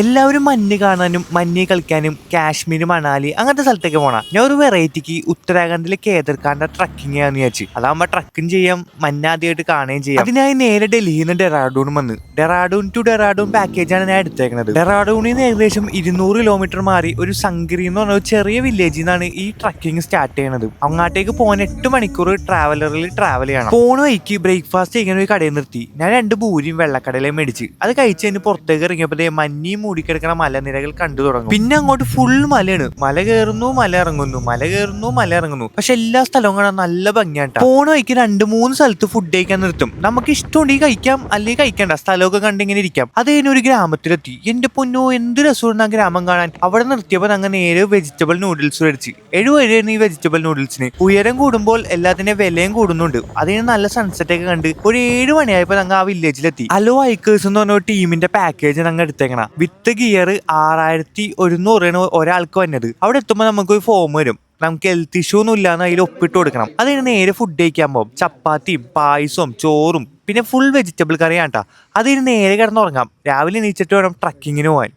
എല്ലാവരും മഞ്ഞ് കാണാനും മഞ്ഞ് കളിക്കാനും കാശ്മീർ മണാലി അങ്ങനത്തെ സ്ഥലത്തേക്ക് പോണം. ഞാൻ ഒരു വെറൈറ്റിക്ക് ഉത്തരാഖണ്ഡിലെ കേദർകാണ്ട ട്രക്കിംഗ് ചെയ്യാന്ന് വിചാരിച്ചു. അതാകുമ്പോ ട്രക്കിംഗ് ചെയ്യാം, മഞ്ഞ് ആദ്യമായിട്ട് കാണുകയും ചെയ്യാം. അതിനായി നേരെ ഡൽഹിയിൽ നിന്ന് ഡെറാഡൂൺ വന്ന് ഡെറാഡൂൺ ടു ഡെറാഡൂൺ പാക്കേജാണ് ഞാൻ എടുത്തേക്കുന്നത്. ഡെറാഡൂണിൽ നിന്ന് ഏകദേശം 200 കിലോമീറ്റർ മാറി ഒരു സംഗരി എന്ന് പറഞ്ഞ ഒരു ചെറിയ വില്ലേജിൽ നിന്നാണ് ഈ ട്രക്കിംഗ് സ്റ്റാർട്ട് ചെയ്യുന്നത്. അങ്ങോട്ടേക്ക് പോകാൻ 8 മണിക്കൂർ ട്രാവലറിൽ ട്രാവൽ ചെയ്യണം. പോണ വഴിക്ക് ബ്രേക്ക്ഫാസ്റ്റ് ചെയ്യാൻ ഒരു കടയിൽ നിർത്തി ഞാൻ 2 പൂരിയും വെള്ളക്കടലയും മേടിച്ച് അത് കഴിച്ചതിന് പുറത്തേക്ക് ഇറങ്ങിയപ്പോ മഞ്ഞയും മൂടിക്കിടക്കണ മലനിരകൾ കണ്ടു തുടങ്ങും. പിന്നെ അങ്ങോട്ട് ഫുൾ മലയാണ്. മല കയറുന്നു, മല ഇറങ്ങുന്നു, മല കയറുന്നു, മല ഇറങ്ങുന്നു. പക്ഷെ എല്ലാ സ്ഥലവും കാണാൻ നല്ല ഭംഗിയാട്ട. പോണ വഴിക്ക് 2-3 സ്ഥലത്ത് ഫുഡ് കഴിക്കാൻ നിർത്തും. നമുക്ക് ഇഷ്ടമുണ്ടെങ്കിൽ കഴിക്കാം, അല്ലെങ്കിൽ കഴിക്കണ്ട. സ്ഥലമൊക്കെ കണ്ടിങ്ങനെ ഇരിക്കാം. അത് കഴിഞ്ഞ് ഒരു ഗ്രാമത്തിലെത്തി. എന്റെ പൊന്നോ, എന്ത് രസമാണ് ആ ഗ്രാമം കാണാൻ. അവിടെ നിർത്തിയപ്പോൾ ഞങ്ങൾ നേരെ വെജിറ്റബിൾ നൂഡിൽസ് മേടിച്ച്. 7 ഈ വെജിറ്റബിൾ നൂഡിൽസിന്. ഉയരം കൂടുമ്പോൾ എല്ലാത്തിന്റെ വിലയും കൂടുന്നുണ്ട്. അതിന് നല്ല സൺസെറ്റ് ഒക്കെ കണ്ട് ഒരു 7 മണിയായപ്പോൾ ഞങ്ങൾ ആ വില്ലേജിലെത്തി. അലോ ഐക്കേഴ്സ് എന്ന് പറഞ്ഞ ടീമിന്റെ പാക്കേജ് ഞങ്ങൾ എടുത്തേക്കണ. വിത്ത് ഗിയർ 6100 ഒരാൾക്ക് വന്നത്. അവിടെ എത്തുമ്പോൾ നമുക്ക് ഒരു ഫോം വരും. നമുക്ക് ഹെൽത്ത് ഇഷ്യൂ ഒന്നും ഇല്ലാന്ന് അതിൽ ഒപ്പിട്ട് കൊടുക്കണം. അതിന് നേരെ ഫുഡ് കഴിക്കാൻ പോകും. ചപ്പാത്തിയും പായസവും ചോറും പിന്നെ ഫുൾ വെജിറ്റബിൾ കറിയാട്ടാ. അതിന് നേരെ കിടന്നുറങ്ങാം. രാവിലെ എണീച്ചിട്ട് വേണം ട്രക്കിങ്ങിന് പോകാൻ.